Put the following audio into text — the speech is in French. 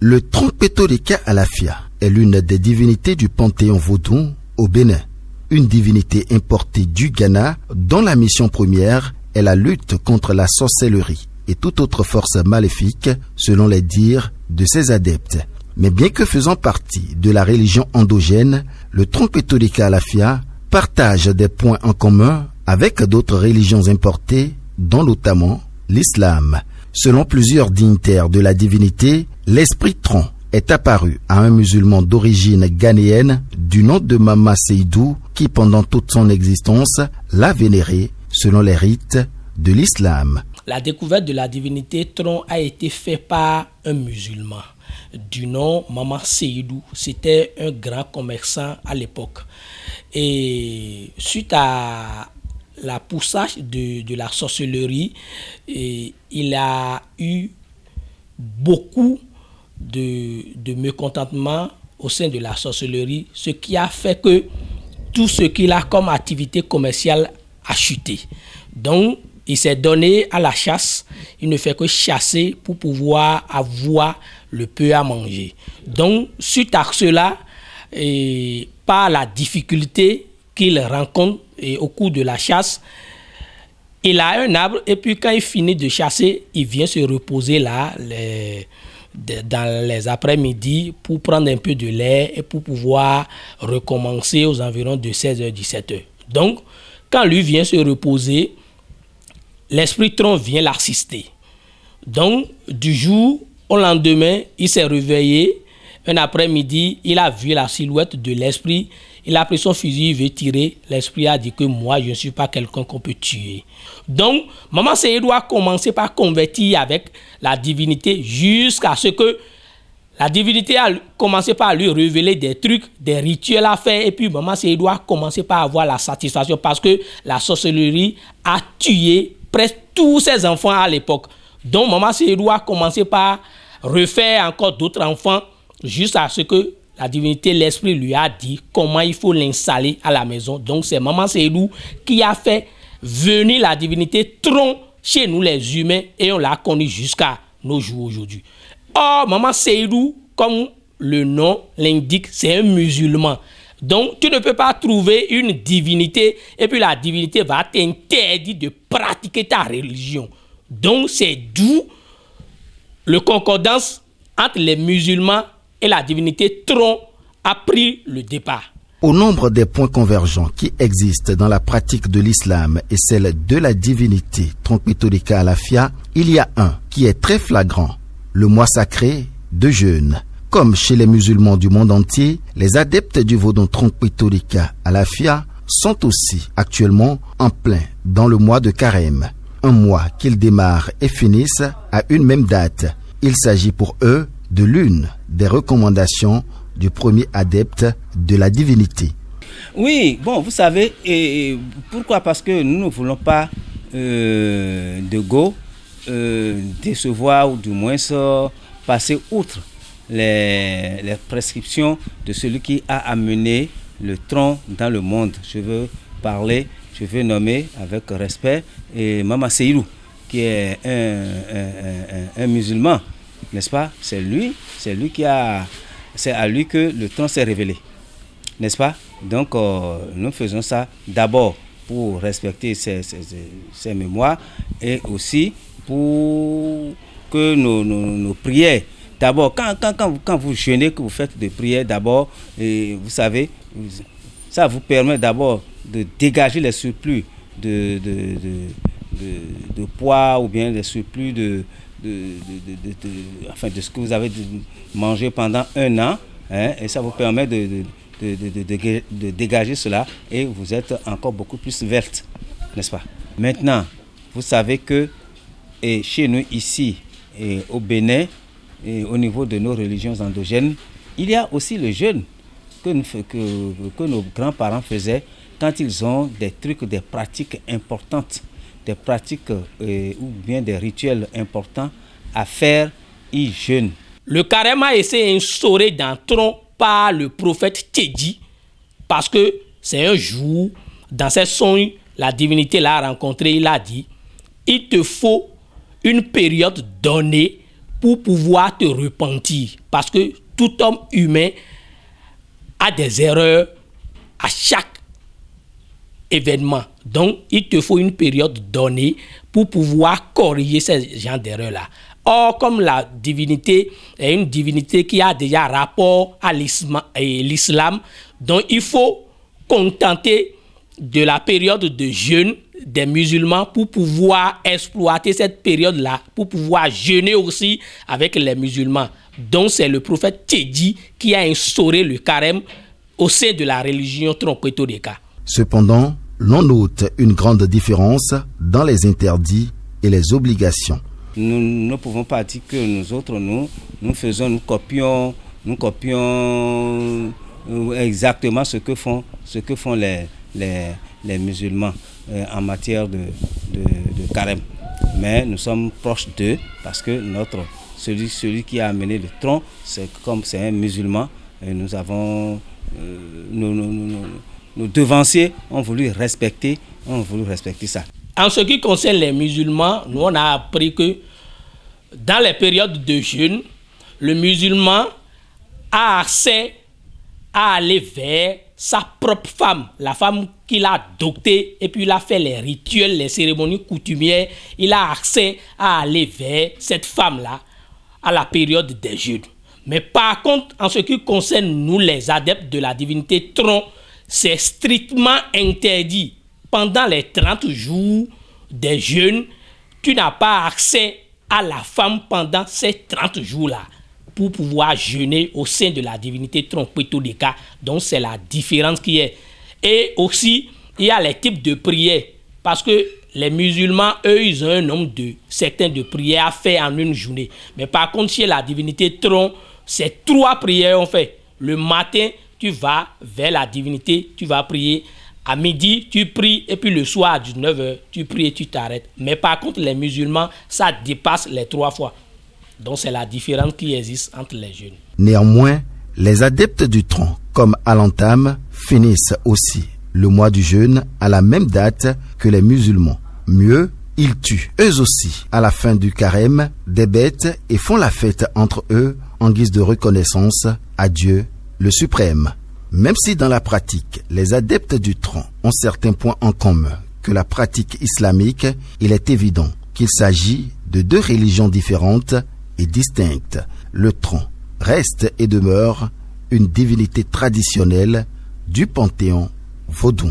Le Trompetolika Alafia est l'une des divinités du panthéon vaudou au Bénin. Une divinité importée du Ghana dont la mission première est la lutte contre la sorcellerie et toute autre force maléfique selon les dires de ses adeptes. Mais bien que faisant partie de la religion endogène, le Trompetolika Alafia partage des points en commun avec d'autres religions importées, dont notamment l'islam. Selon plusieurs dignitaires de la divinité, l'esprit tronc est apparu à un musulman d'origine ghanéenne du nom de Mama Seydou qui pendant toute son existence l'a vénéré selon les rites de l'islam. La découverte de la divinité tronc a été faite par un musulman du nom Mama Seydou. C'était un grand commerçant à l'époque. Et suite à la poussage de la sorcellerie, il a eu beaucoup de mécontentement au sein de la sorcellerie, ce qui a fait que tout ce qu'il a comme activité commerciale a chuté. Donc, il s'est donné à la chasse. Il ne fait que chasser pour pouvoir avoir le peu à manger. Donc, suite à cela, et par la difficulté qu'il rencontre au cours de la chasse, il a un arbre et puis quand il finit de chasser, il vient se reposer là dans les après-midi pour prendre un peu de lait et pour pouvoir recommencer aux environs de 16h, 17h. Donc, quand lui vient se reposer, l'esprit tronc vient l'assister. Donc, du jour au lendemain, il s'est réveillé. Un après-midi, il a vu la silhouette de l'esprit. Il a pris son fusil, il veut tirer. L'esprit a dit que moi, je ne suis pas quelqu'un qu'on peut tuer. Donc, Mama Seydou a commencé par convertir avec la divinité jusqu'à ce que la divinité a commencé par lui révéler des trucs, des rituels à faire. Et puis, Mama Seydou a commencé par avoir la satisfaction parce que la sorcellerie a tué presque tous ses enfants à l'époque. Donc, Mama Seydou a commencé par refaire encore d'autres enfants jusqu'à ce que la divinité, l'esprit lui a dit comment il faut l'installer à la maison. Donc, c'est Mama Seydou qui a fait venir la divinité tronc chez nous les humains et on l'a connu jusqu'à nos jours aujourd'hui. Or, Mama Seydou, comme le nom l'indique, c'est un musulman. Donc, tu ne peux pas trouver une divinité et puis la divinité va t'interdire de pratiquer ta religion. Donc, c'est d'où le concordance entre les musulmans et la divinité tronc a pris le départ. Au nombre des points convergents qui existent dans la pratique de l'islam et celle de la divinité Trompetolika Alafia, il y a un qui est très flagrant, le mois sacré de jeûne. Comme chez les musulmans du monde entier, les adeptes du vaudou Trompetolika Alafia sont aussi actuellement en plein dans le mois de Carême, un mois qu'ils démarrent et finissent à une même date. Il s'agit pour eux de l'une des recommandations du premier adepte de la divinité. Oui, bon, vous savez, et pourquoi? Parce que nous ne voulons pas de go décevoir ou du moins passer outre les prescriptions de celui qui a amené le tronc dans le monde. Je veux nommer avec respect Mama Seydou, qui est un musulman, n'est-ce pas? C'est à lui que le tronc s'est révélé, n'est-ce pas? Donc, nous faisons ça d'abord pour respecter ses mémoires et aussi pour que nos prières, d'abord, quand vous jeûnez, que vous faites des prières d'abord, et vous savez, ça vous permet d'abord de dégager les surplus de poids ou bien les surplus de ce que vous avez mangé pendant un an, hein, et ça vous permet de dégager cela et vous êtes encore beaucoup plus verte, n'est-ce pas? Maintenant, vous savez que chez nous ici et au Bénin et au niveau de nos religions endogènes, il y a aussi le jeûne que nos grands-parents faisaient quand ils ont des trucs, des pratiques importantes, des pratiques ou bien des rituels importants à faire, ils jeûnent. Le carême a été instauré dans tronc par le prophète Teddy parce que c'est un jour, dans ses songes, la divinité l'a rencontré, il a dit, il te faut une période donnée pour pouvoir te repentir. Parce que tout homme humain a des erreurs à chaque événement. Donc, il te faut une période donnée pour pouvoir corriger ces genres d'erreurs-là. Or, comme la divinité est une divinité qui a déjà rapport à l'islam, donc il faut contenter de la période de jeûne des musulmans pour pouvoir exploiter cette période-là, pour pouvoir jeûner aussi avec les musulmans. Donc, c'est le prophète Tchédi qui a instauré le carême au sein de la religion Tron-Kweto-Deka. Cependant, l'on note une grande différence dans les interdits et les obligations. Nous ne pouvons pas dire que nous autres, nous copions exactement ce que font les musulmans en matière de carême. Mais nous sommes proches d'eux parce que celui qui a amené le tronc, c'est un musulman. Et nous avons nos devanciers ont voulu respecter ça. En ce qui concerne les musulmans, nous on a appris que dans les périodes de jeûne, le musulman a accès à aller vers sa propre femme, la femme qu'il a adoptée, et puis il a fait les rituels, les cérémonies coutumières. Il a accès à aller vers cette femme-là à la période des jeûnes. Mais par contre, en ce qui concerne nous, les adeptes de la divinité Tron, c'est strictement interdit. Pendant les 30 jours des jeûnes, tu n'as pas accès à la femme pendant ces 30 jours-là pour pouvoir jeûner au sein de la divinité Tron-Kweto-Deka. Donc, c'est la différence qui est. Et aussi, il y a les types de prières. Parce que les musulmans, eux, ils ont un nombre certains de prières à faire en une journée. Mais par contre, chez la divinité Tron, c'est 3 prières on fait. Le matin, tu vas vers la divinité, tu vas prier. À midi, tu pries, et puis le soir à 19h, tu pries et tu t'arrêtes. Mais par contre, les musulmans, ça dépasse les 3 fois. Donc, c'est la différence qui existe entre les jeûnes. Néanmoins, les adeptes du tronc, comme à l'entame, finissent aussi le mois du jeûne à la même date que les musulmans. Mieux, ils tuent eux aussi à la fin du carême des bêtes et font la fête entre eux en guise de reconnaissance à Dieu le suprême. Même si dans la pratique, les adeptes du tronc ont certains points en commun que la pratique islamique, il est évident qu'il s'agit de 2 religions différentes et distinctes. Le tronc reste et demeure une divinité traditionnelle du panthéon vaudou.